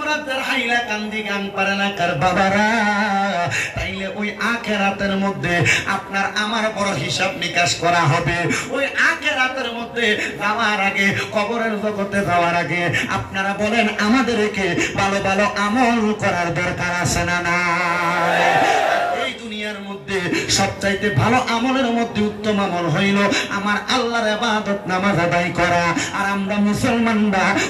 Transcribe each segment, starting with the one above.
আমরা হাইলা কান্দি গান পারে না কার বাবারা, তাইলে ওই আখিরাতের মধ্যে আপনার আমার বড় হিসাব নিকাশ করা হবে। ওই আখিরাতের মধ্যে যাওয়ার আগে, কবরের জগতে যাওয়ার আগে আপনারা বলেন আমাদেরকে ভালো ভালো আমল করার দরকার আছে না নাই? এই দুনিয়ার মধ্যে সবচাইতে ভালো আমলের মধ্যে উত্তম আমল হইল আমার আল্লাহর ইবাদত নামাজ আদায় করা। আর আমরা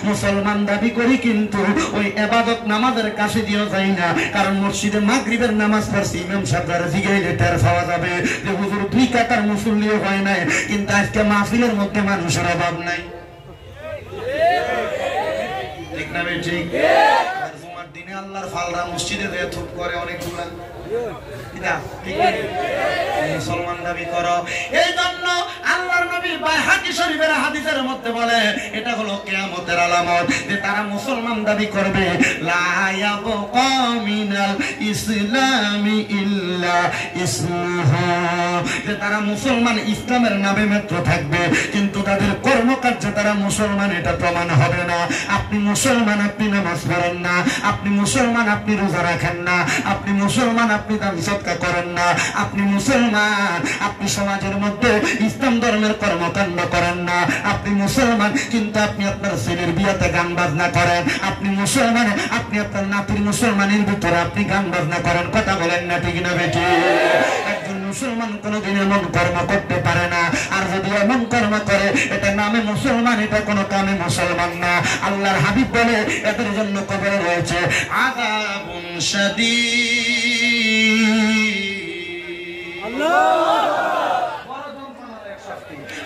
মুসলমান দাবি করি, কিন্তু ওই ইবাদত নামাজের কাছে দিও যাই না। কারণ মসজিদে মাগরিবের নামাজ পড়ছি, ইমাম সাহেবরা জিগাইলে টের পাওয়া যাবে যে হুজুর 2 কাতার মুসল্লিও হয় নাই, কিন্তু আজকে মাহফিলের মধ্যে মানুষের অভাব নাই। ঠিক না বে ঠিক? জুমার দিনে আল্লাহর ফালরা মসজিদে দিয়ে থুপ করে অনেকগুলা। মুসলমান দাবি করো। এই জন্য আল্লাহর নবী বাইহাকি শরীফের হাদিসের মধ্যে বলে এটা হলো কিয়ামতের আলামত যে তারা মুসলমান দাবি করবে, লা ইয়াবকা মিনাল ইসলামি ইল্লা ইসমুহু, যে তারা মুসলমান ইসলামের নামে মাত্র থাকবে, কিন্তু তাদের কর্মকার্যে তারা মুসলমান এটা প্রমাণ হবে না। আপনি মুসলমান, আপনি নামাজ পড়েন না, আপনি মুসলমান, আপনি রোজা রাখেন না, আপনি মুসলমান, আপনি দান সদকা করেন না, আপনি মুসলমান, আপনি সমাজের মধ্যে ইসলাম ধর্মের কর্মকাণ্ড করেন না, আপনি মুসলমান, কিন্তু আপনি আপনার ছেলের বিয়েতে গান বাজনা করেন, আপনি মুসলমান, আপনি আপনার নাতির মুসলমানের ভিতরে আপনি গান বাজনা করেন। কথা বলেন না ঠিক না বেটি? একজন মুসলমান কোনোদিন এমন কর্ম করতে পারে না। আর যদি এমন কর্ম করে এটা নামে মুসলমান, এটা কোনো কামে মুসলমান না। আল্লাহর হাবিব বলে এদের জন্য কবরে রয়েছে আযাবুন শাদীদ।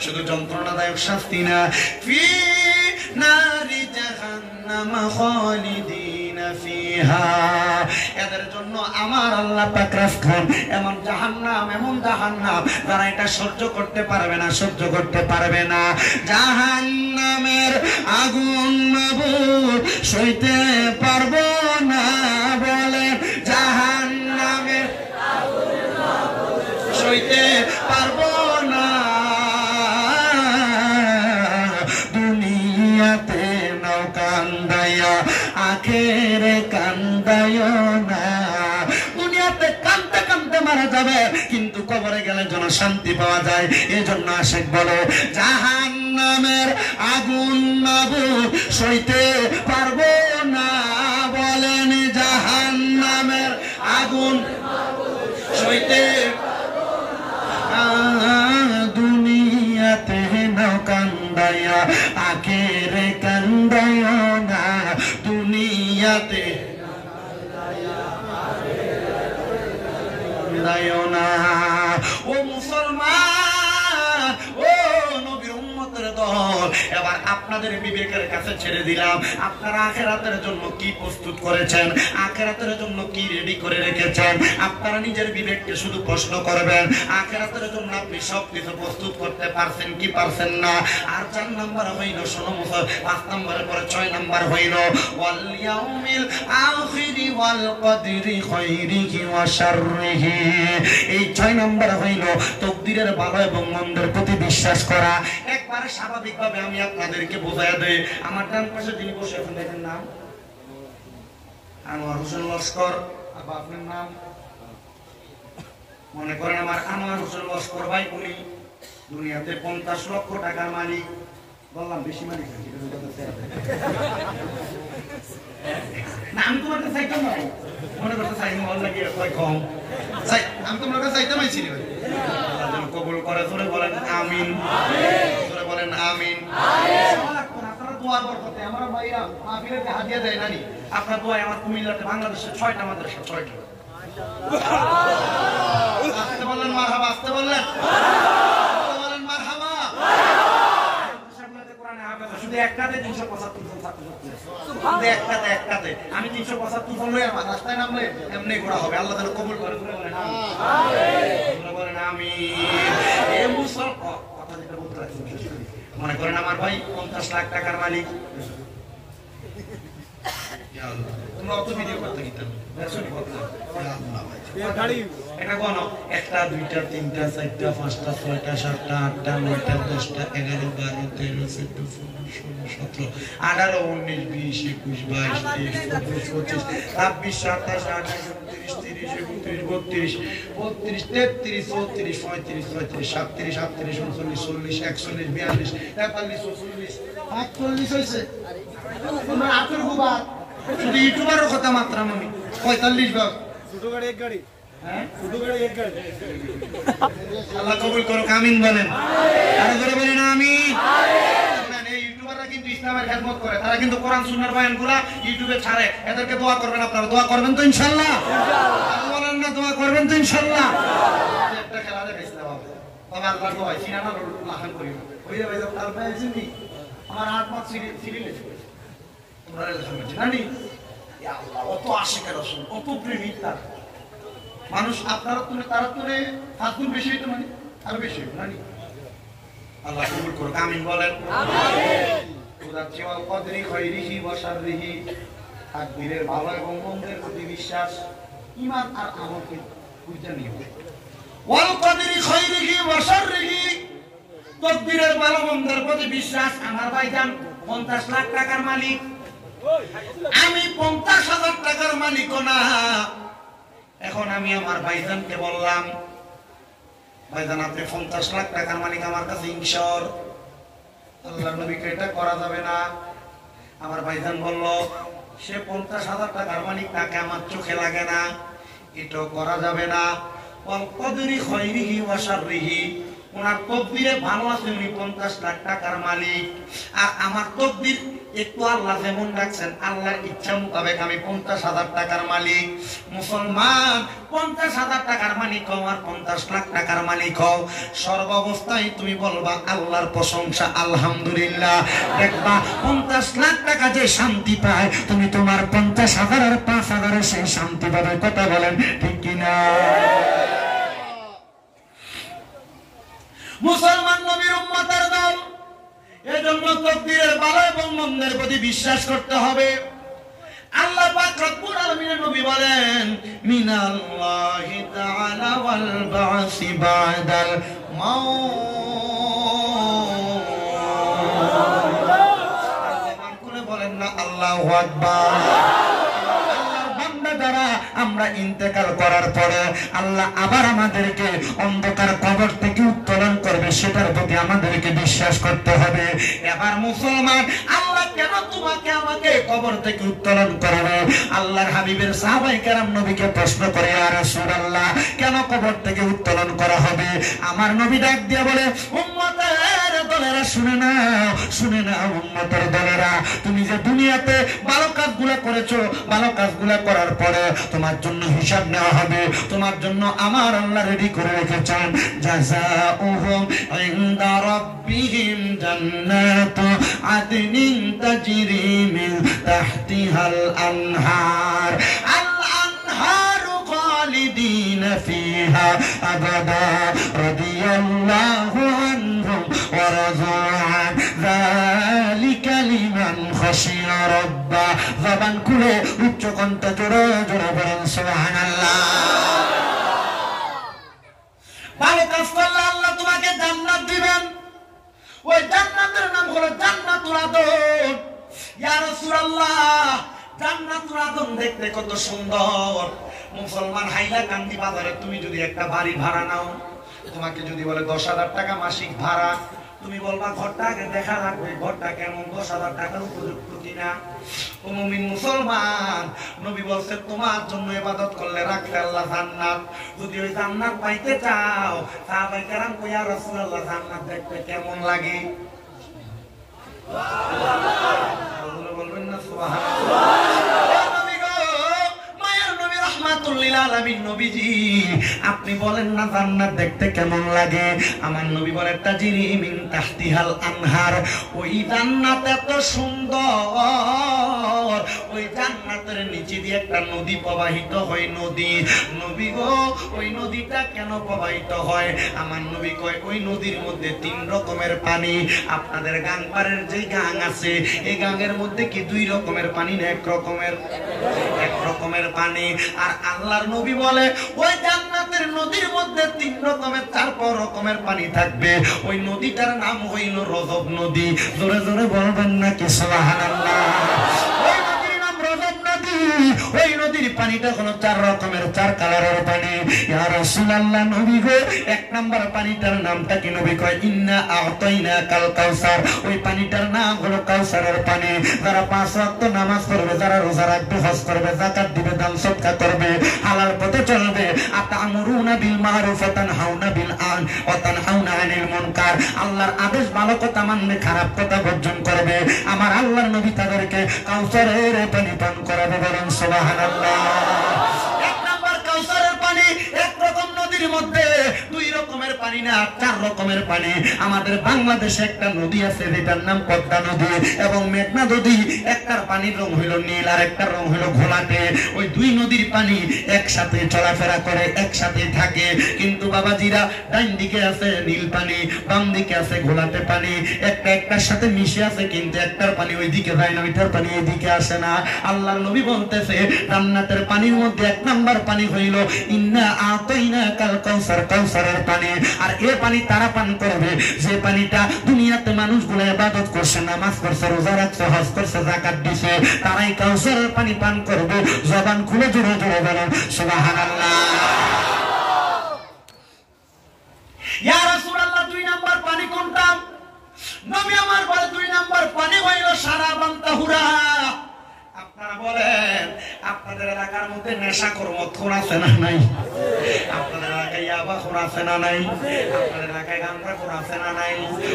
শুধু যন্ত্রণাদায়ক শাস্তি না, ফি নারি জাহান্নাম খালিদিনা ফিহা, এদের জন্য আমার আল্লাহ পাক রাখেন এমন জাহান্নাম যারা এটা সহ্য করতে পারবে না, সহ্য করতে পারবে না। জাহান্নামের আগুন মাবুদ সইতে পারবো না, বলে জাহান্নামের আগুন মাবুদ সইতে পারবো না। দুনিয়াতে নাও কান্দায়া, আখেরে কান্দায়ো না। দুনিয়াতে কাঁদতে কাঁদতে মারা যাবে, কিন্তু কবরে গেলে যেন শান্তি পাওয়া যায়। এই জন্য আশিক বলে জাহান্নামের আগুন মাবুদ সইতে পারবো না, বলেন জাহান্নামের আগুন সইতে দুনিয়াতে নাও কান্দায়া, আখেরে কান্দায়ো না। দুনিয়াতে কান্দায়ো না। ও মুসলমান, ও নবীর উম্মতের দল, এবার আপনাদের বিবেকের কাছে ছেড়ে দিলাম। আপনারা আখিরাতের জন্য কি প্রস্তুত করেছেন, আখিরাতের জন্য কি রেডি করে রেখেছেন? আপনারা নিজের বিবেককে শুধু প্রশ্ন করবেন, আখিরাতের জন্য আপনি সবকিছু প্রস্তুত করতে পারছেন কি পারছেন না? আর 4 নাম্বার হইল, শোনো মুসল, 5 নাম্বারের পরে 6 নাম্বার হইল ওয়াল ইয়াউমিল আখিরি ওয়াল কদরি খাইরিহি ওয়া শাররিহি। এই 6 নাম্বার হইল তাকদীরের ভালো এবং মন্দের প্রতি বিশ্বাস করা। একবারে স্বাভাবিকভাবে আমি আপনাদেরকে বোঝায়া দেই। আমার ডান পাশে যিনি বসে আছেন দেখেন নাম আনোয়ার হোসেন লস্কর। আবার আপনার নাম মনে করেন আমার আনোয়ার হোসেন লস্কর ভাই, উনি দুনিয়াতে 50 লক্ষ টাকার মালিক। বললাম বেশি মালিক না, আমি তোমার কাছে চাইতাম না, মনে করতে চাই মহল্লা গিয়ে কম চাই, আমি তোমার কাছে চাইতাম আইছি। কবুল করে জোরে বলেন আমিন, জোরে বলেন আমিন। আপনারা দোয়া বরকতে আমার ভাইরা মাহফিলেতে হাদিয়া দেয় নানি, আপনার দোয়ায় আমার কুমিল্লাতে বাংলাদেশে 6টা মাদ্রাসা, 6টা। আসতে বললেন মারহাবা, আসতে বললেন মারহাবা। শুধু একটাতে 375 জন ছাত্রছাত্রী, একটাতে আমি 375 জন লই আমার রাস্তায় নামলে এমনি ঘোরা হবে। আল্লাহ যেন কবুল করে বলেন আমিন, আমিন। এই মুসল কথা যেটা বলতে রাখছি, মনে করেন আমার ভাই 50 লাখ টাকার মালিক, তোমরা অত ভিডিও করতে গিতাম এটা কোন 1 টা 2 টা 3 টা 4 টা 5 টা 6 টা 7 টা 8 টা 9 টা 10 টা 11 12 13 14 15 16 17 18 19 20 21 22 23 24 25 26 27 28 30 32 33 34 35 36 37 38 39 40 41 42 43 হয়েছে তোমরা আতর গুবার শুধু ইউটিউবারের কথা মাত্র আমি 45 ভাগ ছোট গাড়ি এক গাড়ি হ্যাঁ ছোট গাড়ি এক গাড়ি আল্লাহ কবুল করো আমিন বলেন আর জোরে বলেন আমিন আমিন ইউটিউবাররা কিন্তু ইসলামের খেদমত করে তারা কিন্তু কোরআন সুন্নাহর বয়ানগুলো ইউটিউবে ছাড়ে এদেরকে দোয়া করবেন আপনারা দোয়া করবেন তো ইনশাআল্লাহ আল্লাহ বলেন না দোয়া করবেন তো ইনশাআল্লাহ একটা খেলা দেখে ইসলাম হবে তবে আল্লাহর দোয়া সিনানা লাহান করি ওই যে ভাই তার ভাই জিন্দি আমার 8 মাস সিরিয়াল তোমরা জানি ইয়া আল্লাহ অত আশিক রাসূল অত প্রেমিক তার মানুষ আপনারা তুমি তারা তোরে ফাজুল বেশি হইতো মানে আরো বেশি হইতো জানি আল্লাহ কবুল করুক আমিন বলেন আমিন উদাচ্ছি ওয়াল কদরি খাইরিহি ওয়া শাররিহি তাকদীরের ভালো এবং মন্দের প্রতি বিশ্বাস ঈমান আর আমলকে বুঝতে নিও ওয়াল কদরি খাইরিহি ওয়া শাররিহি তাকদীরের ভালো মন্দের প্রতি বিশ্বাস আমার ভাইজান 50 লাখ টাকার মালিক আমি 50,000 টাকার মালিক না এখন আমি আমার ভাইজানকে বললাম ভাইজান আপনি 50 লাখ টাকার মালিক আমার কাছে ইনশার আল্লাহর নবীকে এটা করা যাবে না আমার ভাইজান বলল সে 50,000 টাকার মালিক তাকে আমার চোখে লাগে না এটা করা যাবে না ওয়াল কদরি খাইরিহি ওয়া শাররিহি ওনার তকদিরে ভালো আছে উনি 50 লাখ টাকার মালিক আর আমার তকদির একটু আল্লাহ যেমন রাখছেন আল্লাহর ইচ্ছা মোতাবেক আমি 50,000 টাকার মালিক মুসলমান 50,000 টাকার মালিক হও আর 50 লাখ টাকার মালিক হও সর্বাবস্থায় তুমি বলবা আল্লাহর প্রশংসা আলহামদুলিল্লাহ দেখবা 50 লাখ টাকা যে শান্তি পায় তুমি তোমার 50,000 আর 5,000 এর সেই শান্তি পাবে কথা বলেন ঠিক কি না মুসলমান নবীর উম্মতের দল এজন্য তাকদীরের ভালো এবং মন্দের প্রতি বিশ্বাস করতে হবে আল্লাহ পাক রব্বুল আলামিনের নবী বলেন মিনাল্লাহি তাআলা ওয়াল বাসি বাদাল মাউত আল্লাহ কোনে বলেন না আল্লাহু আকবার দ্বারা আমরা ইন্তেকাল করার পরে আল্লাহ আবার আমাদেরকে অন্ধকার কবর থেকে উত্তোলন করবে সেটার প্রতি আমাদেরকে বিশ্বাস করতে হবে এবার মুসলমান আল্লাহ কেন তোমাকে আমাকে কবর থেকে উত্তোলন করবে আল্লাহর হাবিবের সাহাবায়ে কেরাম নবীকে প্রশ্ন করে ইয়া রাসূলুল্লাহ কেন কবর থেকে উত্তোলন করা হবে আমার নবী ডাক দিয়ে বলে উম্মতের দলেরা শুনে না উম্মতের দলেরা তুমি যে দুনিয়াতে ভালো কাজগুলো করেছো ভালো কাজগুলো করার পরে তোমার জন্য হিসাব নেওয়া হবে তোমার জন্য আমার আল্লাহ রেডি করে রেখেছেন জাযাউহুম ইনদা রাব্বিহিম জান্নাতু আদনিন তাজরি মিন তাহতিহাল আনহার আল আনহারু খালিদিনা ফিহা আবাদা রাদিয়াল্লাহু আনহুম ওয়া রাযু আন যালিকা লিমান খাশিয়া রাব্বা জবান খুলে উচ্চ কণ্ঠে জোরে জোরে বলেন সুবহানাল্লাহ ভালো কাজ করলে আল্লাহ তোমাকে জান্নাত দিবেন ওই জান্নাতের নাম হলো জান্নাতুল আদন ইয়া রাসূলুল্লাহ জান্নাতুল আদন দেখতে কত সুন্দর মুসলমান হাইলাকান্দি বাজারে তুমি যদি একটা বাড়ি ভাড়া নাও তোমাকে যদি বলে 10,000 টাকা মাসিক ভাড়া তুমি বলবা ঘরটা আগে দেখা লাগবে ঘরটা কেমন 10,000 টাকার উপযুক্ত কিনা ও মুমিন মুসলমান নবী বলছে তোমার জন্য ইবাদত করলে রাখলে আল্লাহ জান্নাত যদি ওই জান্নাত পাইতে চাও সাহাবায়ে কেরাম কই ইয়া রাসূলুল্লাহ জান্নাত দেখতে কেমন লাগে সুবহানাল্লাহ বলবেন না সুবহানাল্লাহ নবী গো মায়ের নবী রাহমাতুল লিল আলামিন নবীজি আপনি বলেন না জান্নাত দেখতে কেমন লাগে আমার নবী বলে তাজরি মিন তাহতিহাল আনহার ওই জান্নাত এত সুন্দর ওই জান্নাতের নিচে দিয়ে একটা নদী প্রবাহিত হয়, নদী। নবী গো, ওই নদীটা কেন প্রবাহিত হয়? আমার নবী কয় ওই নদীর মধ্যে 3 রকমের পানি। আপনাদের গাংপাড়ের যে গাং আছে, এই গাঙের মধ্যে কি 2 রকমের পানি না 1 রকমের? 1 রকমের পানি। আর আল্লাহর নবী বলে ওই জান্নাতের নদীর মধ্যে 3 রকমের 4 রকমের পানি থাকবে। ওই নদীটার নাম হইল রজব নদী। জোরে জোরে বলবেন নাকি সুবহানাল্লাহ? ওই নদীর নাম রজব নদী। ওই নদীর পানিটা হলো 4 রকমের 4 কালারের পানি। ইয়া রাসূলুল্লাহ, নবী গো 1 নাম্বার পানিটার নামটা কি? নবী কয় ইন্না আ'তাইনাকাল কাউসার। ওই পানিটার নাম হলো কাউসারের পানি। যারা 5 ওয়াক্ত নামাজ পড়বে, যারা রোজা রাখবে, হজ করবে, যাকাত দিবে, দান সদকা করবে, হালাল পথে চলবে, আতা'মুরুনা বিল মারুফ ওয়া তানহাউনা বিল ওয়া তানহাউনা আনিল মুনকার, আল্লাহর আদেশ ভালো কথা মানবে, খারাপ কথা বর্জন করবে, আমার আল্লাহর নবী তাদেরকে কাউসারের পানি পান করাবে। বলেন সুবহানাল্লাহ। 1 নাম্বার কাউসারের পানি। 1 রকম নদীর মধ্যে 2 রকমের পানি না 4 রকমের পানি। আমাদের বাংলাদেশে একটা নদী আছে যেটার নাম পদ্মা নদী এবং মেঘনা নদী। একটার পানির রং হইল নীল আর একটার রং হইল ঘোলাটে। ওই 2 নদীর পানি একসাথে চলাফেরা করে, একসাথে থাকে। কিন্তু বাবাজিরা, ডান দিকে আছে নীল পানি, বাম দিকে আছে ঘোলাটে পানি। একটার সাথে মিশে আছে, কিন্তু একটার পানি ওই দিকে যায় না, ওইটার পানি এইদিকে আসে না। আল্লাহর নবী বলতেছে জান্নাতের পানির মধ্যে 1 নাম্বার পানি হইল ইন্না আ'তাইনাকাল কাউসার, কাউসারের পানি। আর এই পানি তারা পান করবে যে পানিটা দুনিয়াতে মানুষগুলো ইবাদত করছে, নামাজ পড়ছে, রোজা রাখছে, হজ করছে, যাকাত দিছে, তারাই কাউসারের পানি পান করবে। জবান খুলে জোরে জোরে বলেন সুবহানাল্লাহ। ইয়া রাসূলুল্লাহ, 2 নাম্বার পানি কোনটা? নবী আমার বলে 2 নাম্বার পানি হইল শারাবান তাহুরা। আপনারা বলেন আপনাদের এলাকার মধ্যে নেশাখোর মদখোর আছে না নাই? আপনাদের এলাকায় ইয়াবাখোর আছে না নাই? আপনাদের এলাকায় গাঁজাখোর আছে না নাই?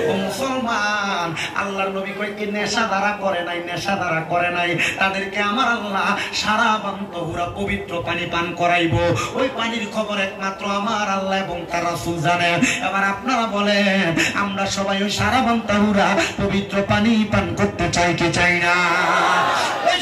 ও মুসলমান, আল্লাহর নবী কয় কি নেশা দ্বারা করে নাই, নেশা দ্বারা করে নাই, তাদেরকে আমার আল্লাহ শারাবান তাহুরা পবিত্র পানি পান করাইবো। ওই পানির খবর একমাত্র আমার আল্লাহ এবং তার রাসূল জানে। এবার আপনারা বলেন আমরা সবাই ওই শারাবান তাহুরা পবিত্র পানি পান করতে চাই কি চাই না?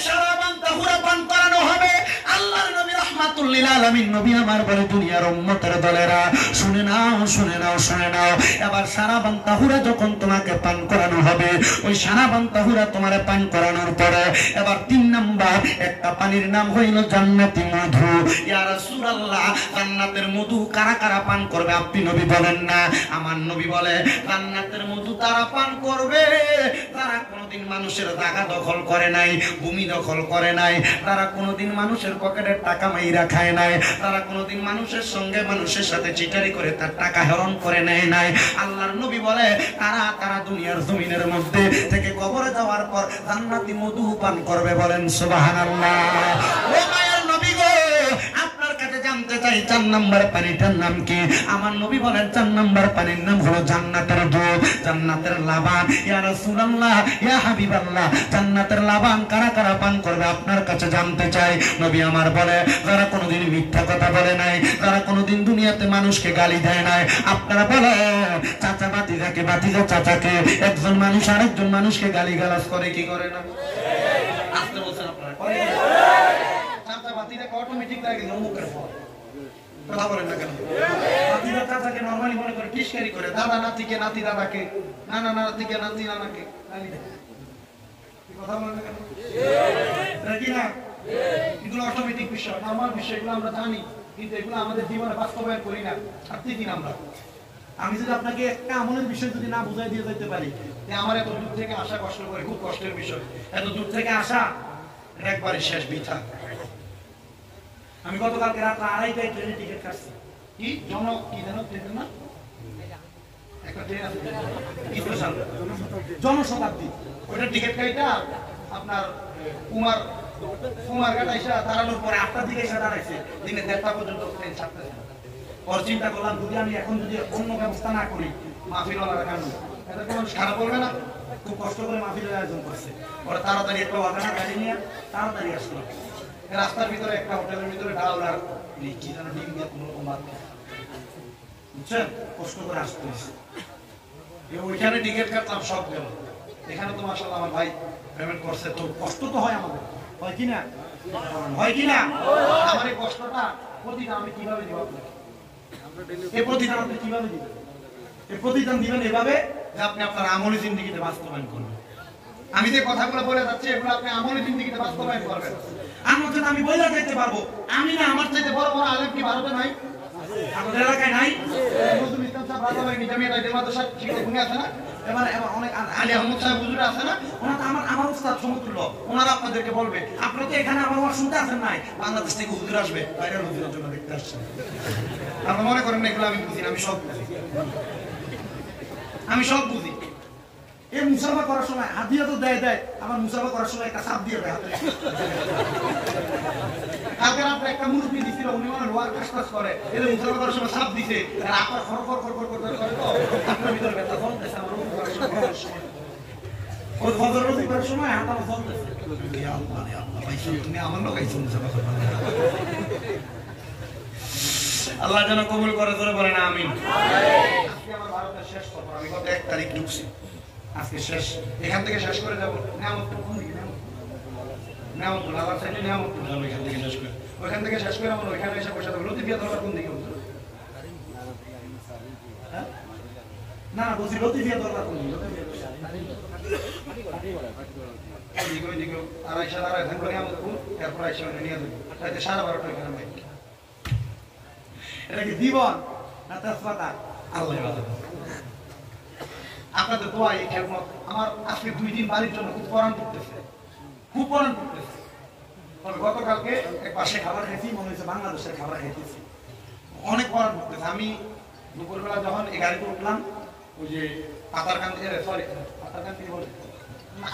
শারাবান তাহুরা পান করানো হবে। আল্লাহর নবী রাহমাতুল লিল আলামিন নবী আমার বলে দুনিয়ার উম্মতের দলেরা শুনে নাও, শুনে নাও, শুনে নাও। এবার শারাবান তাহুরা যখন তোমাকে পান করানো হবে, ওই শারাবান তাহুরা তোমারে পান করানোর পরে এবার 3 নাম্বার একটা পানির নাম হইল জান্নাতি মধু। ইয়া রাসূলুল্লাহ, জান্নাতের মধু কারা কারা পান করবে আপনি নবী বলেন না? আমার নবী বলে জান্নাতের মধু তারা পান করবে তারা কোনোদিন মানুষের জায়গা দখল করে নাই, ভূমি দখল করে নাই, তারা কোনোদিন মানুষের পকেটের টাকা মাইরা খায় নাই, তারা কোনোদিন মানুষের সঙ্গে মানুষের সাথে চিটারি করে তার টাকা হরণ করে নেয় নাই। আল্লাহর নবী বলে তারা দুনিয়ার জমিনের মধ্যে থেকে কবরে যাওয়ার পর জান্নাতি মধু পান করবে। বলেন সুবহানাল্লাহ। ও মায়ের নবী গো, আপনার কাছে জানতে চাই 4 নাম্বার পানিটার নাম কি? আমার নবী বলেন 4 নাম্বার পানির নাম হলো জান্নাতের দুধ, জান্নাতের লাবান। ইয়া রাসূলুল্লাহ, ইয়া হাবিবাল্লাহ, জান্নাতের লাবান কারা কারা পান করবে আপনার কাছে জানতে চাই। নবী আমার বলে যারা কোনোদিন মিথ্যা কথা বলে নাই, যারা কোনোদিন দুনিয়াতে মানুষকে গালি দেয় নাই। আপনারা বলে চাচা বাতিজাকে, বাতিজা চাচাকে, একজন মানুষ আরেকজন মানুষকে গালিগালাজ করে কি করে না? আসতে বলছেন আপনারা করে? চাচা বাতিজাকে অটোমেটিক লাগে মুখের ফল। কথা বলেন না কেন? বাতিজা চাচাকে নরমালি মনে করে টিস্কারি করে, দাদা নাতিকে, নাতি দাদাকে, নানা নাতিকে, নাতি নানাকে গালি দেয়। কথা বলেন না কেন? ঠিক না? এগুলো অটোমেটিক বিষয়, নরমাল বিষয়, এগুলো আমরা জানি, কিন্তু এগুলো আমাদের জীবনে বাস্তবায়ন করি না। ছাড়তে কিনা আমরা? আমি যদি আপনাকে একটা আমলের বিষয় যদি না বুঝাই দিয়ে যেতে পারি যে আমার এত দূর থেকে আসা কষ্ট করে, খুব কষ্টের বিষয়, এত দূর থেকে আসা একবারে শেষ বৃথা। আমি গতকালকে রাত 2:30টায় ট্রেনে টিকিট কাটছি। কি কি জানো ট্রেনের না? একটা ট্রেন আছে স্পেশাল জনশতাব্দী, ওইটা টিকিট কাইটা আপনার কুমারঘাট আইসা দাঁড়ানোর পরে 8টার দিকে এসে দাঁড়াইছে, দিনে 1:30টা পর্যন্ত ট্রেন ছাড়তেছে। পর চিন্তা করলাম যদি আমি এখন যদি অন্য ব্যবস্থা না করি মাহফিলওয়ালার কারণে এটা তো মানুষ খারাপ বলবে না? খুব কষ্ট করে মাহফিলের আয়োজন করছে, ওরা তাড়াতাড়ি একটা ওয়াগানা গাড়ি নিয়ে তাড়াতাড়ি আসলো। রাস্তার ভিতরে একটা হোটেলের ভিতরে ডাউল আর কি যেন ডিম দিয়ে কোনো রকম বাদ, বুঝছেন? কষ্ট করে আসতে হয়েছে। ওইখানে টিকিট কাটলাম, সব গেল। এখানে তো মাশাআল্লাহ আমার ভাই পেমেন্ট করছে, তো কষ্ট তো হয় আমাদের, হয় কি না? হয় কি না? আমার এই কষ্টটা প্রতিদান আমি কিভাবে দিব আপনাকে? এই প্রতিদান আপনি কিভাবে দিবেন? এই প্রতিদান দিবেন এভাবে যে আপনি আপনার আমলি জিন্দেগিতে বাস্তবায়ন করবেন। আমি যে কথাগুলো বলে যাচ্ছি এগুলো আপনি আমলি জিন্দেগিতে বাস্তবায়ন করবেন। আমার জন্য আমি বইলা যাইতে পারবো, আমি না আমার চাইতে বড় বড় আলেম কি ভারতে নাই? আমাদের এলাকায় নাই? নজরুল ইসলাম সাহেব রাজাবাড়ি নিজামিয়া দাইদের মাদ্রাসার শিক্ষক উনি আছে না? এবার অনেক আলী আহমদ সাহেব হুজুর আছে না? ওনারা আমার উস্তাদ সমতুল্য। ওনারা আপনাদেরকে বলবে, আপনারা তো এখানে আমার ওয়াজ শুনতে আসেন নাই, বাংলাদেশ থেকে হুজুর আসবে, বাইরের হুজুরের জন্য দেখতে আসছেন। আপনারা মনে করেন না এগুলো আমি বুঝি না, আমি সব বুঝি, আমি সব বুঝি। এই মুসাফা করার সময় হাদিয়া তো দেয়, আমার মুসাফা করার সময় একটা চাপ দিয়ে দেয় হাতে। কালকে রাতে একটা মুরব্বী দিছিল, উনি মানে লোয়ার কাজ করে, এদের মুসাফা করার সময় চাপ দিছে, আর আপনার খর করে তো আপনার ভিতরে ব্যথা চলতেছে। আমার রুকু করার সময় ওই ফজর রুকু করার সময় হাত আমার চলতেছে। ইয়া আল্লাহ ইয়া আল্লাহ, ভাই তুমি আমার লোক আইছো মুসাফা করতে। আল্লাহ যেন কবুল করে, ধরে বলেন আমিন। আজকে আমার ভারতের শেষ খবর, আমি গত 1 তারিখ ঢুকছি, আজকে শেষ, এখান থেকে শেষ করে যাবো নিয়ামতপুর। কোন দিকে? নিয়ামতপুর আবার সাইডে নিয়ামতপুর যাবো, এখান থেকে শেষ করে, ওইখান থেকে শেষ করে আমরা ওইখানে এসে বসে থাকবো। লতিফিয়া দরবার কোন দিকে? না বলছি লতিফিয়া দরবার কোন দিকে? আর আইসা দাঁড়ায় থাকবো নিয়ামতপুর, এরপর আইসা নিয়ে যাবো, তাইতে 12:30 এখানে ভাই। এটা কি জীবন না তেজপাতা? আল্লাহ আপনাদের দোয়া এই খেদমত আমার আজকে 2 দিন বাড়ির জন্য খুব পরাণ পড়তেছে, খুব পরাণ পড়তেছে। তবে গতকালকে এক পাশে খাবার খেয়েছি, মনে হয়েছে বাংলাদেশের খাবার খেয়েছি, অনেক পরাণ পড়তেছে। আমি দুপুরবেলা যখন এই গাড়িতে উঠলাম, ওই যে পাতারকান্দি বলে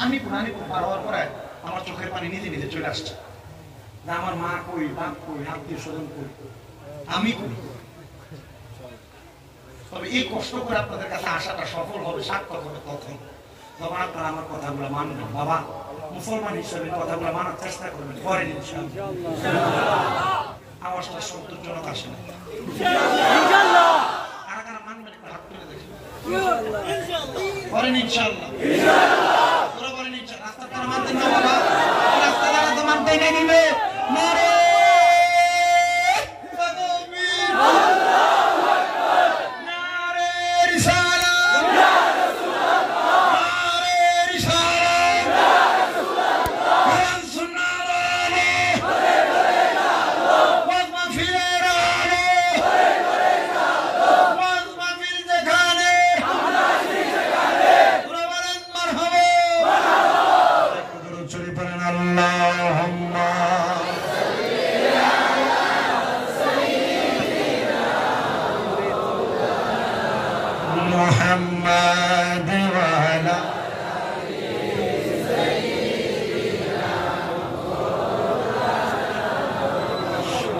আনিপুর পার হওয়ার পরে আমার চোখের পানি নিজে নিজে চলে আসছে, যে আমার মা কই, বাপ কই, আত্মীয় স্বজন কই, আমি করি। তবে এই কষ্ট করে আপনাদের কাছে আসাটা সফল হবে, সার্থক হবে তখন যখন আপনারা আমার কথাগুলো মানবেন। বাবা মুসলমান হিসেবে কথাগুলো মানার চেষ্টা করবেন, করেন ইনশাআল্লাহ। আওয়াজটা সন্তোষজনক আসে না, কারা কারা মানবেন একটু হাত তুলে দেখেন, করেন ইনশাআল্লাহ। তোরা বলেন ইনশাআল্লাহ। রাস্তা তারা মানতেন না বাবা, রাস্তা তারা তো মানতেই না, নিবে মারে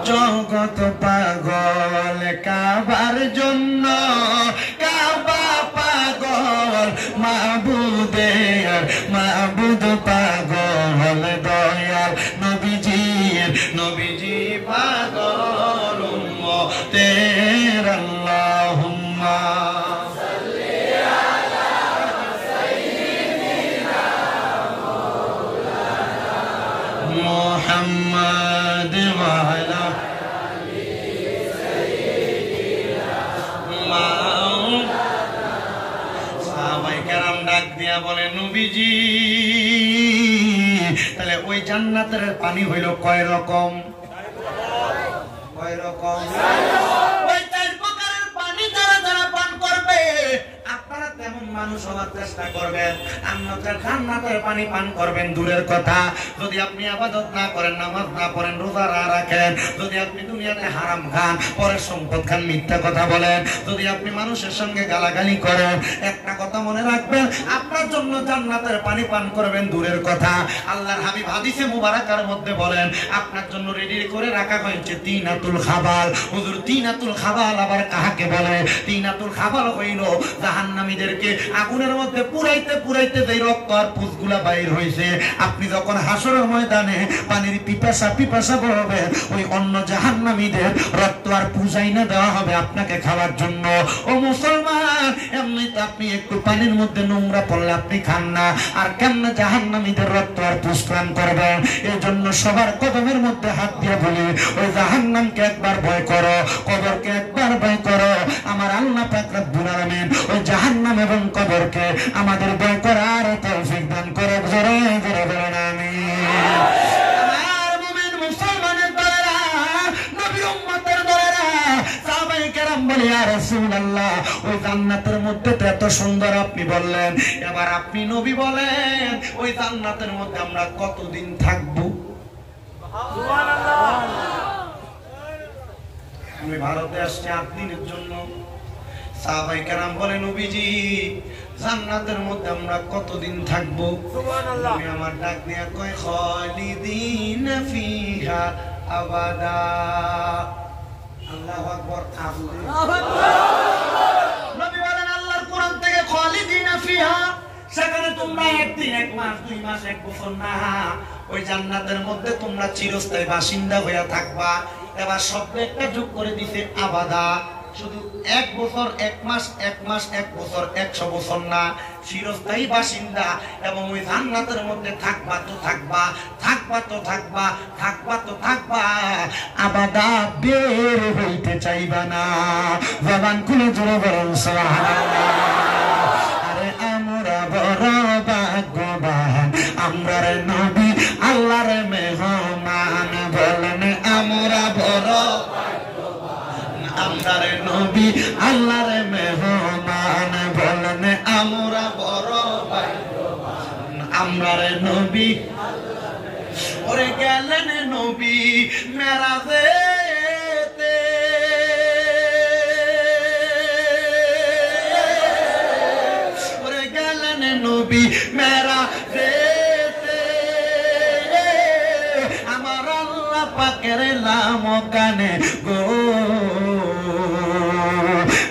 জগৎ পাগল কাবার জন্য, কাবা পাগল মাবুদের, মাবুদ পাগল দয়াল নবীজি পাগল উম্মতের। আল্লাহুম্মা সাল্লি আলা সাইয়্যিদিনা মাওলানা মুহাম্মাদ ওয়া আলা বলে নবীজি, তাহলে ওই জান্নাতের পানি হইল কয় রকম? কয় রকম? ওই 4 প্রকারের পানি যারা যারা পান করবে, আপনারা তেমন মানুষ হওয়ার চেষ্টা করবেন, আপনারা জান্নাতের পানি পান করবেন দূরের কথা। যদি আপনি ইবাদত না করেন, নামাজ না পড়েন, রোজা না রাখেন, যদি আপনি দুনিয়াতে হারাম খান, পরের সম্পদ খান, মিথ্যা কথা বলেন, যদি আপনি মানুষের সঙ্গে গালাগালি করেন, একটা কথা মনে রাখবেন, আপনার জন্য জান্নাতের পানি পান করবেন দূরের কথা। আল্লাহর হাবিব হাদিসে মুবারাকার মধ্যে বলেন, আপনার জন্য রেডি করে রাখা হয়েছে তিনাতুল খাবাল। হুজুর তিনাতুল খাবাল আবার কাহাকে বলে? তিনাতুল খাবাল হইল জাহান্নামীদেরকে আগুনের মধ্যে পুরাইতে পুরাইতে যে রক্ত আর পুঁজগুলা বাইর হয়েছে, আপনি যখন হাসরের ময়দানে পানির পিপাসা বলবে, ওই অন্য জাহান্নামীদের রক্ত আর পুজাই না দেওয়া হবে আপনাকে খাওয়ার জন্য। ও মুসলমান, এমনিতে আপনি একটু পানির মধ্যে নোংরা পড়লে আপনি খান না, আর কেমনে জাহান্নামীদের রক্ত আর পুজ পান করবেন? এই জন্য সবার কদমের মধ্যে হাত দিয়ে বলি, ওই জাহান্নামকে একবার ভয় করো, কবরকে একবার ভয় করো। আমার আল্লাহ পাক রব্বুল আলামিন ওই জাহান্নাম এবং কবরকে আমাদের ভয় করার তৌফিক দান করে। জোরে জোরে বলেন আমিন। আমার মুমিন মুসলমানের দলেরা, নবী উম্মতের দলেরা, সাহাবায়ে কেরাম বলে, ইয়া রাসূলুল্লাহ, ওই জান্নাতের মধ্যে তো এত সুন্দর আপনি বললেন, এবার আপনি নবী বলেন ওই জান্নাতের মধ্যে আমরা কতদিন থাকবো? সুবহানাল্লাহ। আমি ভারতে আসছি 8 দিনের জন্য। সাহাবায়ে কেরাম বলে, নবীজি জান্নাতের মধ্যে আমরা কতদিন থাকবো? সুবহানাল্লাহ। নবী আমার ডাক দিয়া কয়, খালিদিন ফিহা আবাদা। আল্লাহু আকবার। নবী বলেন আল্লাহর কোরআন থেকে, খালিদিন ফিহা, সেখানে তোমরা 1 দিন 1 মাস 2 মাস 1 বছর না, ওই জান্নাতের মধ্যে তোমরা চিরস্থায়ী বাসিন্দা হয়ে থাকবা। এবার শব্দ একটা যোগ করে দিতে, আবাদা। শুধু 1 বছর 1 মাস 1 মাস 1 বছর 100 বছর না, চিরস্থায়ী বাসিন্দা। এবং ওই জান্নাতের মধ্যে থাকবা তো থাকবা, থাকবা তো থাকবা, থাকবা তো থাকবা, আবাদা বের হইতে চাইবা না। জবান খুলে জোরে বলেন সুবহানাল্লাহ। আরে আমরা বড় ভাগ্যবান, আমরা রে নবী আল্লাহর মেহমান। বলেন আমরা বড় ভাগ্যবান, আমরা রে নবী আল্লাহর মেহমান। বলেন আমরা বড় ভাগ্যবান, আমরা রে নবী। ওরে গেলেন নবী মেরাজে, নবী মেরা দেতে, আমার আল্লাহ পাকের লামকানে গো।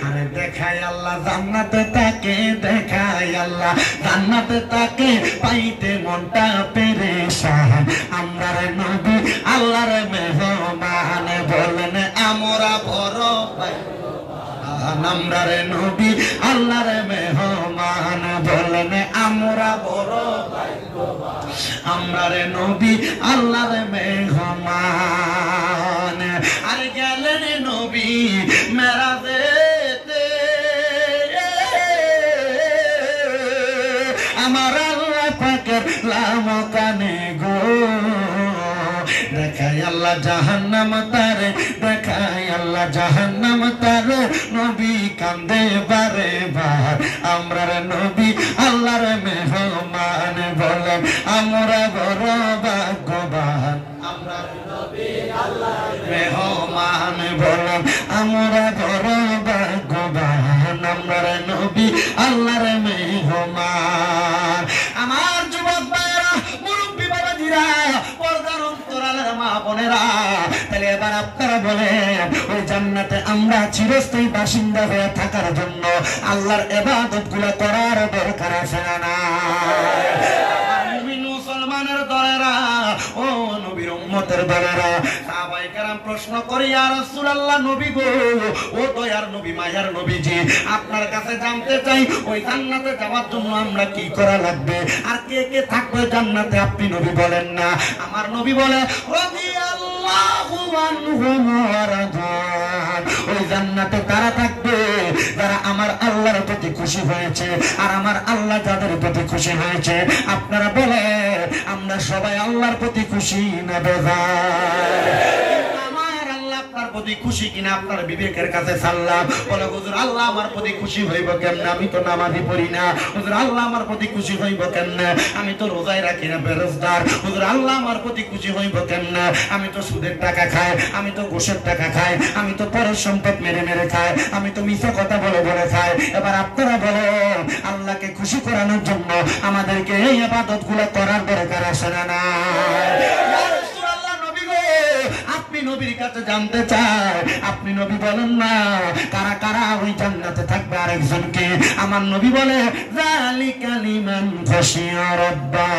আরে দেখাই আল্লাহ জান্নাতে তাকে, দেখাই আল্লাহ জান্নাতে তাকে, পাইতে মনটা পেরেশান। আমরা রে নবী আল্লাহর মেহমান। বলেন আমরা বড় ভাগ্যবান, আমরা রে নবী আল্লাহর মেহমান। বলেন আমরা বড় ভাগ্যবান, আমরা রে নবী আল্লাহর মেহমান। আর গেলেন নবী মেরাজেতে, আমার আল্লাহ পাকের লামকানে গো। দেখাই আল্লাহ জাহান্নাম তারে, দেখাই আল্লাহ জাহান্নাম তারে, নবী কান্দে বারে বার। আমরা রে নবী আল্লাহর মেহমান। বলেন আমরা বড় ভাগ্যবান, আমরা নবী আল্লাহর মেহমান। বলেন আমরা বড় ভাগ্যবান, আমরা রে নবী আল্লাহর মেহমান। আমার যুবক ভাইরা, মুরব্বী বাবাজিরা, পর্দার অন্তরালের মা বোনেরা, তাহলে এবার আপনারা বলেন ওই জান্নাতে আমরা চিরস্থায়ী বাসিন্দা হয়ে থাকার জন্য আল্লাহর ইবাদত গুলো করার দরকার আছে না? মুমিন মুসলমানের দলেরা, ও নবীর উম্মতের দলেরা, সাহাবায়ে কেরাম প্রশ্ন করে, ইয়া রাসূলুল্লাহ, নবী গো, ও দয়ার নবী, মায়ার নবীজি, আপনার কাছে জানতে চাই ওই জান্নাতে যাওয়ার জন্য আমরা কি করা লাগবে, আর কে কে থাকবে জান্নাতে, আপনি নবী বলেন না। আমার নবী বলে, রাদিয়াল্লাহু আনহুম ওয়া রাদান। ওই জান্নাতে তারা থাকবে যারা আমার আল্লাহর প্রতি খুশি হয়েছে, আর আমার আল্লাহ যাদের প্রতি খুশি হয়েছে। আপনারা বলে আমরা সবাই আল্লাহর প্রতি খুশি না বেজার? আমার আল্লাহ আপনার প্রতি খুশি কিনা আপনার বিবেকের কাছে সাল্লাম। বলে, হুজুর আল্লাহ আমার প্রতি খুশি হইব কেমনে? আমি তো নামাজি পড়ি না। হুজুর আল্লাহ আমার প্রতি খুশি হইব কেমনে? আমি তো রোজাই রাখি না, বেরোজগার। হুজুর আল্লাহ আমার প্রতি খুশি হইব কেমনে? আমি তো সুদের টাকা খাই, আমি তো ঘুষের টাকা খাই, আমি তো পরের সম্পদ মেরে মেরে খাই, আমি তো মিথ্যা কথা বলে বলে খাই। এবার আপনারা বলে আল্লাহকে খুশি করানোর জন্য আমাদেরকে এই ইবাদত গুলো করার দরকার আছে না? আপনি নবীর কাছে জানতে চায়, আপনি নবী বলেন না কারা কারা ওই জান্নাতে থাকবে। আরেকজনকে আমার নবী বলে যালিকা লিমান খাশিয়া রাব্বা,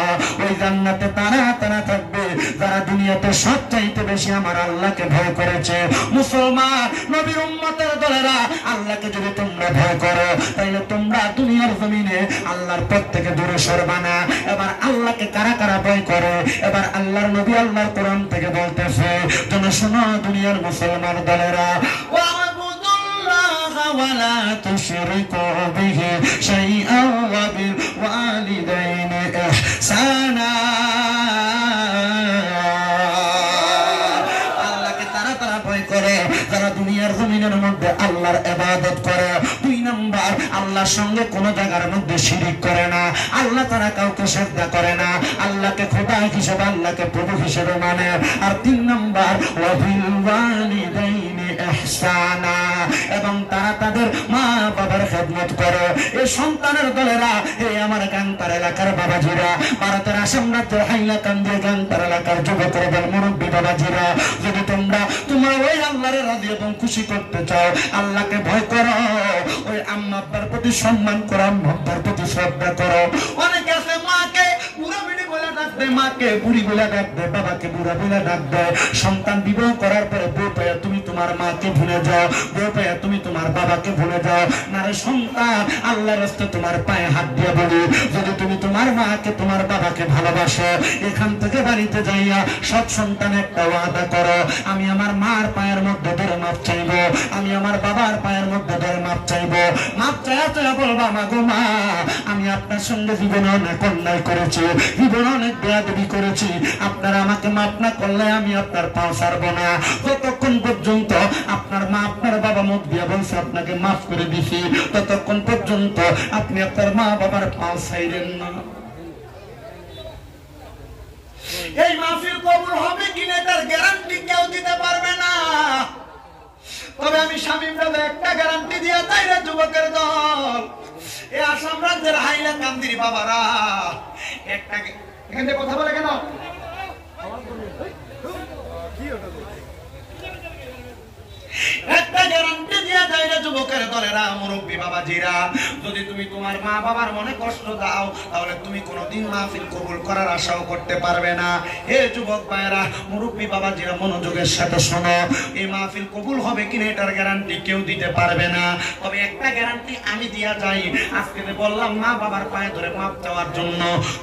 ওই জান্নাতে তারা তারা থাকবে যারা দুনিয়াতে সবচাইতে বেশি আমার আল্লাহকে ভয় করেছে। মুসলমান নবীর উম্মতের দলেরা, আল্লাহকে যদি তোমরা ভয় করো তাহলে তোমরা দুনিয়ার জমিনে আল্লাহর পথ থেকে দূরে সরবা না। এবার আল্লাহকে কারা কারা ভয় করে, এবার আল্লাহর নবী আল্লাহর কোরআন থেকে বলতেছে, তোমরা শোনো দুনিয়ার মুসলমান দলেরা, ولا تشركوا به شيئا وبالوالدين إحسانا। যারা দুনিয়ার জমিনের মধ্যে আল্লাহর ইবাদত করে, 2 নাম্বার আল্লাহর সঙ্গে কোন জায়গার মধ্যে শিরিক করে না, আল্লাহ তারা কাউকে সিজদা করে না, আল্লাহকে খোদা হিসেবে আল্লাহকে প্রভু হিসেবে মানে। আর 3 নাম্বার ওয়াবিল ওয়ালিদাইনি ইহসানা, এবং তারা তাদের মা বাবার খেদমত করে। এই সন্তানের দলেরা, এই আমার গান্তার এলাকার বাবাজিরা, ভারতের আসাম রাজ্যের হাইলাকান্দি গান্তার এলাকার যুবকের দল মুরব্বী বাবাজিরা, যদি তোমরা ওই আল্লাহরে রাজি এবং খুশি করতে চাও, আল্লাহকে ভয় করো, ওই আম্মা আব্বার প্রতি সম্মান করো, আম্মা আব্বার প্রতি শ্রদ্ধা করো। অনেকে আছে মাকে বুড়া বিড়ি বলে ডাকবে, মাকে বুড়ি বলে ডাকবে, বাবাকে বুড়া বলে ডাকবে। সন্তান বিবাহ করার পরে বউ পাইয়া তুমি তোমার মাকে ভুলে যাও, বউ পাইয়া তুমি তোমার বাবাকে ভুলে যাও। না রে সন্তান, আল্লাহর রাস্তে তোমার পায়ে হাত দিয়ে বলি, যদি তুমি তোমার মাকে তোমার বাবাকে ভালোবাসো, এখান থেকে বাড়িতে যাইয়া সব সন্তান একটা ওয়াদা করো, আমি আমার মার পায়ের মধ্যে ধরে মাপ চাইব, আমি আমার বাবার পায়ের মধ্যে ধরে মাপ চাইব। মাপ চাইয়া চাইয়া বলবা, মা গো মা, আমি আপনার সঙ্গে জীবনে অনেক অন্যায় করেছি, জীবনে অনেক বেয়াদবি করেছি, আপনারা আমাকে মাপ না করলে আমি আপনার পাও ছাড়বো না। যতক্ষণ পর্যন্ত আপনার মা আপনার বাবা মুখ দিয়ে বলছে আপনাকে মাফ করে দিছি, ততক্ষণ পর্যন্ত আপনি আপনার মা বাবার পাও ছাইরেন না। এই মাহফিল কবুল হবে কিনা তার গ্যারান্টি কেউ দিতে পারবে না, তবে আমি শামীম রাজা একটা গ্যারান্টি দিয়ে তাই রে যুবকের দল, এই আসাম রাজ্যের হাইলাকান্দির বাবারা, একটা এখানে কথা বলে কেন, একটা গ্যারান্টি দিয়া যায় রে যুবকের দলেরা, মুরব্বী বাবাজিরা, যদি তুমি তোমার মা বাবার মনে কষ্ট দাও তাহলে তুমি কোনোদিন মাহফিল কবুল করার আশাও করতে পারবে না। হে যুবক ভাইরা, মুরব্বী বাবাজিরা, মনোযোগের সাথে শোনো, এই মাহফিল কবুল হবে কিনা এটার গ্যারান্টি কেউ দিতে পারবে না, তবে একটা গ্যারান্টি আমি দিয়া যাই। আজকে বললাম মা বাবার পায়ে ধরে মাপ চাওয়ার জন্য,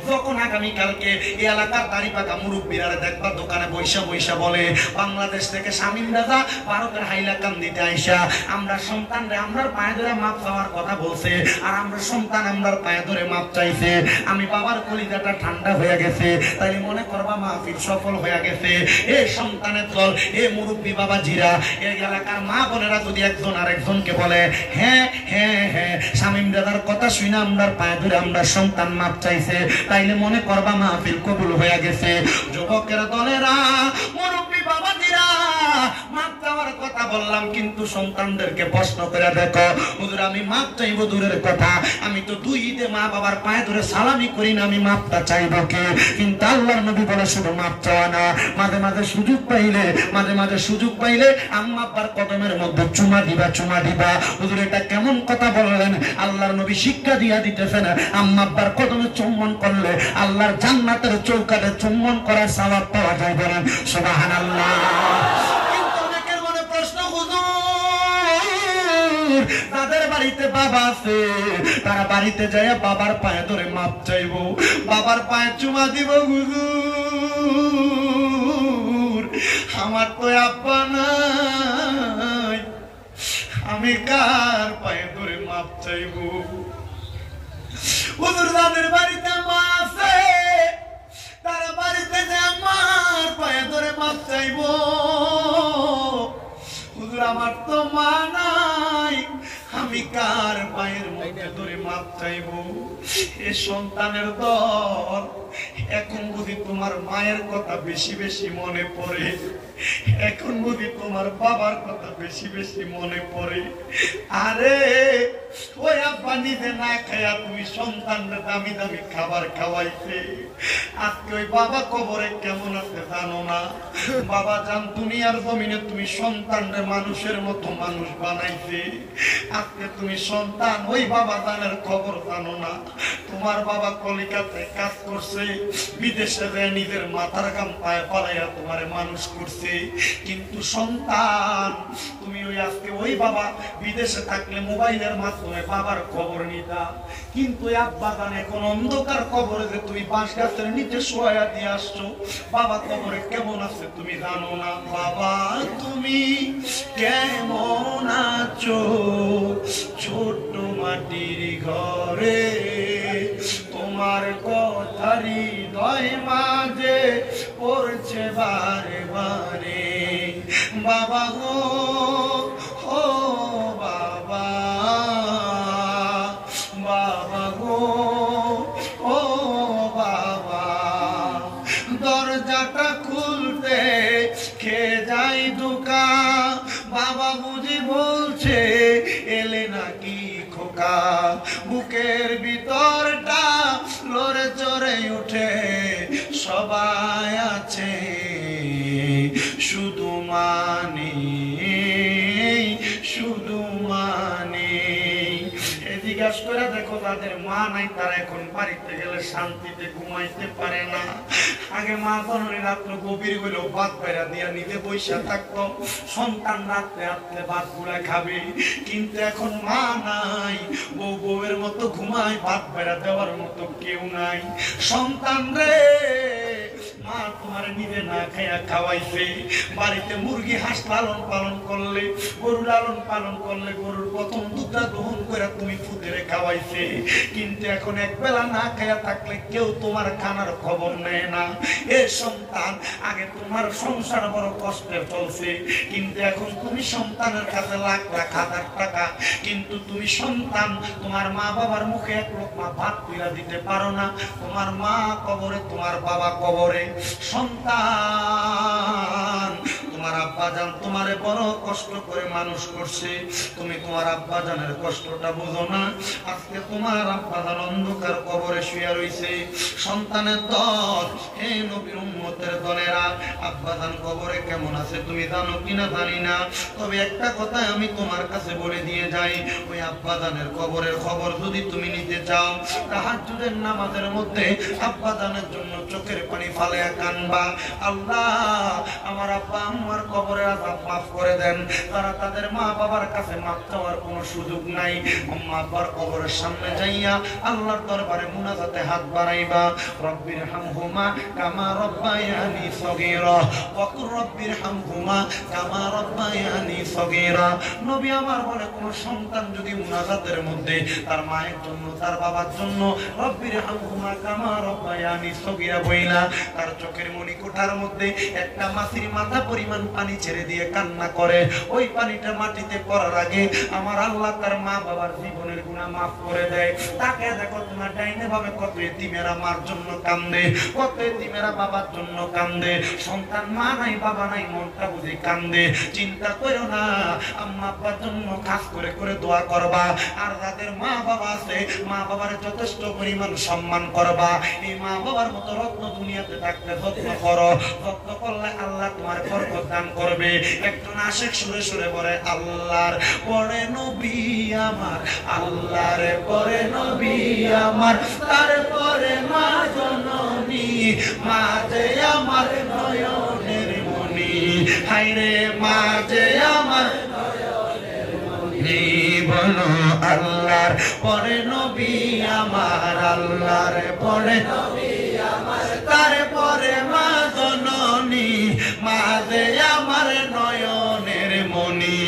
যখন আগামীকালকে এই এলাকার দাড়ি পাকা মুরব্বীরা দেখবা দোকানে বৈশা বৈশা বলে, বাংলাদেশ থেকে শামীম রাজা ভারতের হাইলাকান্দিতে আইসা আমরা সন্তানরে আমরার পায়ে ধরে মাপ চাওয়ার কথা বলছে, আর আমরা সন্তান আমরার পায়ে ধরে মাপ চাইছে, আমি বাবার কলিজাটা ঠান্ডা হয়ে গেছে, তাই মনে করবা মাহফিল সফল হয়ে গেছে। এই সন্তানের দল, এই মুরব্বী বাবাজিরা, এই এলাকার মা বোনেরা যদি একজন আরেকজনকে বলে হ্যাঁ হ্যাঁ হ্যাঁ শামীম দাদার কথা শুনে আমরার পায়ে ধরে আমরা সন্তান মাপ চাইছে, তাইলে মনে করবা মাহফিল কবুল হয়ে গেছে। যুবকের দলেরা, মুরব্বী বাবাজিরা, মাপ চাওয়ার কথা বললাম, কিন্তু সন্তানদেরকে প্রশ্ন করে দেখো, হুজুর আমি মাপ চাইবো দূরের কথা, আমি তো 2 ঈদে মা বাবার পায়ে ধরে সালামি করি না, আমি মাপটা চাইবো কে? কিন্তু আল্লাহর নবী বলে শুধু মাপ চাওয়া না, মাঝে মাঝে সুযোগ পাইলে আম্মা আব্বার কদমের মধ্যে চুমা দিবা, চুমা দিবা। হুজুর এটা কেমন কথা বললেন? আল্লাহর নবী শিক্ষা দিয়া দিতেছেন, আম্মা আব্বার কদমে চুম্বন করলে আল্লাহর জান্নাতের চৌকাঠে চুম্বন করার সওয়াব পাওয়া যায়। বলেন সুবহানাল্লাহ। তাদের বাড়িতে বাবা আছে, তারা বাড়িতে যায় বাবার পায়ে ধরে মাপ চাইবো, বাবার পায়ে চুমা দিব। হুজুর আমার তো আব্বা নাই, আমি কার পায়ে ধরে মাপ চাইবো? হুজুর যাদের বাড়িতে মা আছে তারা বাড়িতে যায় মার পায়ে ধরে মাপ চাইবো। হুজুর আমার তো মা নাই, আমি কার পায়ের মধ্যে ধরে মাপ চাইবো? এ সন্তানের দল, এখন বুঝি তোমার মায়ের কথা বেশি বেশি মনে পড়ে, এখন বুঝি তোমার বাবার কথা বেশি বেশি মনে পড়ে। আরে ওই আব্বা নিজে না খায়া তুমি সন্তানরা দামি দামি খাবার খাওয়াইছে, আজকে ওই বাবা কবরে কেমন আছে জানো না? বাবা জান দুনিয়ার জমিনে তুমি সন্তানরে মানুষের মতো মানুষ বানাইছে, আজকে তুমি সন্তান ওই বাবা জানের খবর জানো না। তোমার বাবা কলিকাতায় কাজ করছে, বিদেশে নিজের মাথার গাম পায়ে পালাইয়া তোমারে মানুষ করছে, কিন্তু সন্তান তুমি ওই আজকে ওই বাবা বিদেশে থাকলে মোবাইলের মাধ্যমে বাবার খবর নিতা, কিন্তু আব্বা জান এখন অন্ধকার কবরে যে তুমি বাঁশ গাছের নিচে শোয়া দিয়ে আসছো, বাবা কবরে কেমন আছে তুমি জানো না। বাবা তুমি কেমন আছো ছোট্ট মাটির ঘরে, তোমার কথারি হৃদয় মাঝে পড়ছে বারে বারে। বাবা গো ও বাবা, বাবা গো ও বাবা, দরজাটা খুলতে খেয়ে যাই দুকা, বাবা বুঝি বলছে এলে নাকি খোকা, বুকের ভিতরটা লড়ে চড়ে উঠে সবাই আছে শুধু মানে, শুধু মানে। জিজ্ঞাসা করে দেখো তাদের মা নাই, তারা এখন বাড়িতে গেলে শান্তিতে ঘুমাইতে পারে না। আগে মা জননী রাত্র গভীর হইলেও ভাত বেড়া দিয়া নিজে বৈশা থাকতো, সন্তান রাত্রে রাত্রে ভাত গুলা খাবে, কিন্তু এখন মা নাই, বউ বউয়ের মতো ঘুমায়, ভাত বেড়া দেওয়ার মতো কেউ নাই। সন্তান রে মা তোমার নিজে না খাইয়া খাওয়াইছে, বাড়িতে মুরগি হাঁস লালন পালন করলে, গরু লালন পালন করলে, গরুর প্রথম দুধটা দহন করে তুমি ফুটেরে খাওয়াইছে, কিন্তু এখন এক বেলা না খাইয়া থাকলে কেউ তোমার খানার খবর নেয় না। এ সন্তান আগে তোমার সংসার বড় কষ্টে চলছে, কিন্তু এখন তুমি সন্তানের কাছে লাখ লাখ হাজার টাকা, কিন্তু তুমি সন্তান তোমার মা বাবার মুখে এক লোকমা ভাত তুলে দিতে পারো না। তোমার মা কবরে, তোমার বাবা কবরে। সন্তান তোমার আব্বা জান তোমারে বড় কষ্ট করে মানুষ করছে, তুমি তোমার আব্বা জানের কষ্টটা বুঝো না। আজকে তোমার আব্বা জান অন্ধকার কবরে শুয়ে রইছে। সন্তানের দল, হে নবীর উম্মতের দলেরা, আব্বা জান কবরে কেমন আছে তুমি জানো কিনা জানি না, তবে একটা কথা আমি তোমার কাছে বলে দিয়ে যাই, ওই আব্বা জানের কবরের খবর যদি তুমি নিতে চাও, তাহাজ্জুদের নামাজের মধ্যে আব্বা জানের জন্য চোখের পানি ফালায়া কানবা, আল্লাহ আমার আব্বা আম্মার কবরের আযাব মাফ করে দেন। তারা তাদের মা বাবার কাছে মাফ চাওয়ার কোনো সুযোগ নাই। আম্মা আব্বার কবরের সামনে যাইয়া আল্লাহর দরবারে মুনাজাতে হাত বাড়াইবা, রব্বির হামহুমা কামা রব্বায়ানি সগীরা, ওয়াকুর রব্বির হামহুমা কামা রব্বায়ানি সগীরা। নবী আমার বলে, কোন সন্তান যদি মুনাজাতের মধ্যে তার মায়ের জন্য, তার বাবার জন্য রব্বির হামহুমা কামা রব্বায়ানি সগীরা বইলা তার চোখের মনি কোঠার মধ্যে একটা মাছির মাথা পরিমাণ পানি ছেড়ে দিয়ে কান্না করে, ওই পানিটা মাটিতে পড়ার আগে আমার আল্লাহ তার মা বাবার জীবনের গুনাহ মাফ করে দেয়। তাকে দেখো তোমার ডাইনে ভাবে কত এতিমেরা মার জন্য কান্দে, কত এতিমেরা বাবার জন্য কান্দে। সন্তান মা নাই বাবা নাই, মনটা বুঝে কান্দে। চিন্তা করো না, আম্মা আব্বার জন্য খাস করে করে দোয়া করবা, আর যাদের মা বাবা আছে মা বাবার যথেষ্ট পরিমাণ সম্মান করবা। এই মা বাবার মতো রত্ন দুনিয়াতে থাকতে যত্ন করো, যত্ন করলে আল্লাহ তোমার বরকত দান করবে। একজন আশিক সুরে সুরে বলে, আল্লাহর পরে নবী আমার, আল্লাহর পরে নবী আমার, তারপরে মা জননী, মা যে আমার নয়নের মনি, হায়রে মা যে আমার নয়নের মনি। বলো আল্লাহর পরে নবী আমার, আল্লাহর পরে নবী আমার, তারপরে মা জননী, মা যে আমার নয়নের মনি,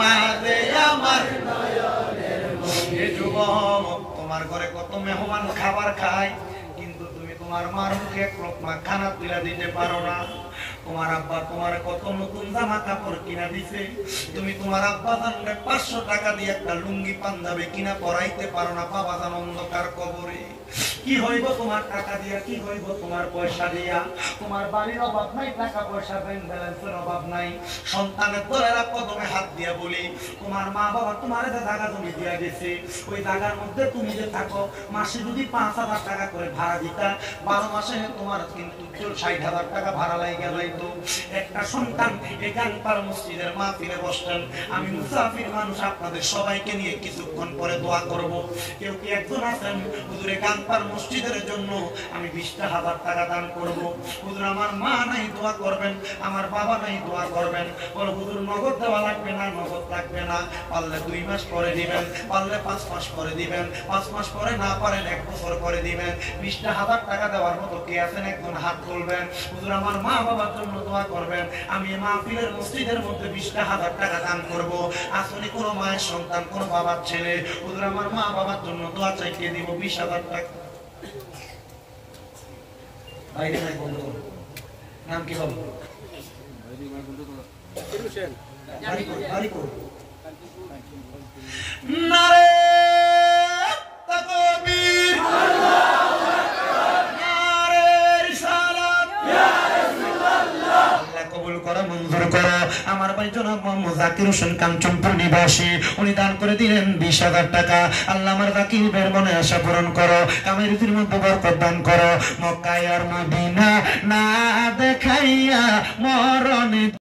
মা যে আমার নয়নের মনি। যুবক, তোমার ঘরে কত মেহমান খাবার খায়, কিন্তু তুমি তোমার মার মুখে এক লোকমা খানা তুলে দিতে পারো না। তোমার আব্বা তোমার কত নতুন জামা কাপড় কিনা দিছে, তুমি তোমার আব্বা জানলে 500 টাকা দিয়ে একটা লুঙ্গি পাঞ্জাবি কিনা পরাইতে পারো না। বাবা জান অন্ধকার কবরে, কি হইব তোমার টাকা দিয়া, কি হইব তোমার পয়সা দিয়া? তোমার বাড়ির অভাব নাই, টাকা পয়সা ব্যাংক ব্যালেন্সের অভাব নাই। সন্তানের দলেরা কদমে হাত দিয়া বলি, তোমার মা বাবা তোমার যে জায়গা জমি দিয়া গেছে, ওই জায়গার মধ্যে তুমি যে থাকো, মাসে যদি 5,000 টাকা করে ভাড়া দিতা, 12 মাসে তোমার কিন্তু 60,000 টাকা ভাড়া লাগিয়ে যাইতো। একটা সন্তান এই গাংপাড়া মসজিদের মাহফিলে বসতেন। আমি মুসাফির মানুষ, আপনাদের সবাইকে নিয়ে কিছুক্ষণ পরে দোয়া করব। কেউ কি একজন আছেন, হুজুর এই গাংপাড়া মসজিদের জন্য আমি 20,000 টাকা দান করব? হুজুর আমার মা নাই, দোয়া করবেন। আমার বাবা নাই, দোয়া করবেন। বলো হুজুর নগদ দেওয়া লাগবে না, নগদ লাগবে না, পারলে 2 মাস পরে দিবেন, পারলে 5 মাস পরে দিবেন, 5 মাস পরে না পারেন 1 বছর পরে দিবেন। 20,000 টাকা দেওয়ার মতো কে আছেন? একজন হাত তুলবেন। হুজুর আমার মা বাবার জন্য দোয়া করবেন। আমি মাহফিলের মসজিদের মধ্যে 20,000 টাকা দান করব। আসলে কোনো মায়ের সন্তান, কোনো বাবার ছেলে, হুজুর আমার মা বাবার জন্য দোয়া চাইতে দিব 20,000 টাকা। বাইরে নাই বন্ধ করো। নাম কি বলো? বাড়ি করো। নারে তাকবীর, নারে রিসালাত, ইয়া রাসূলুল্লাহ। আল্লাহ কবুল করো, মঞ্জুর করো। আমার ভাই জনাব মোহাম্মদ জাকির হোসেন কাঞ্চনপুর নিবাসী, উনি দান করে দিলেন 20,000 টাকা। আল্লাহ আমার জাকির ভাইয়ের মনে আশা পূরণ করো, কামের রুজির মধ্যে বরকত দান করো। মক্কা আর মদিনা না দেখাইয়া মরণে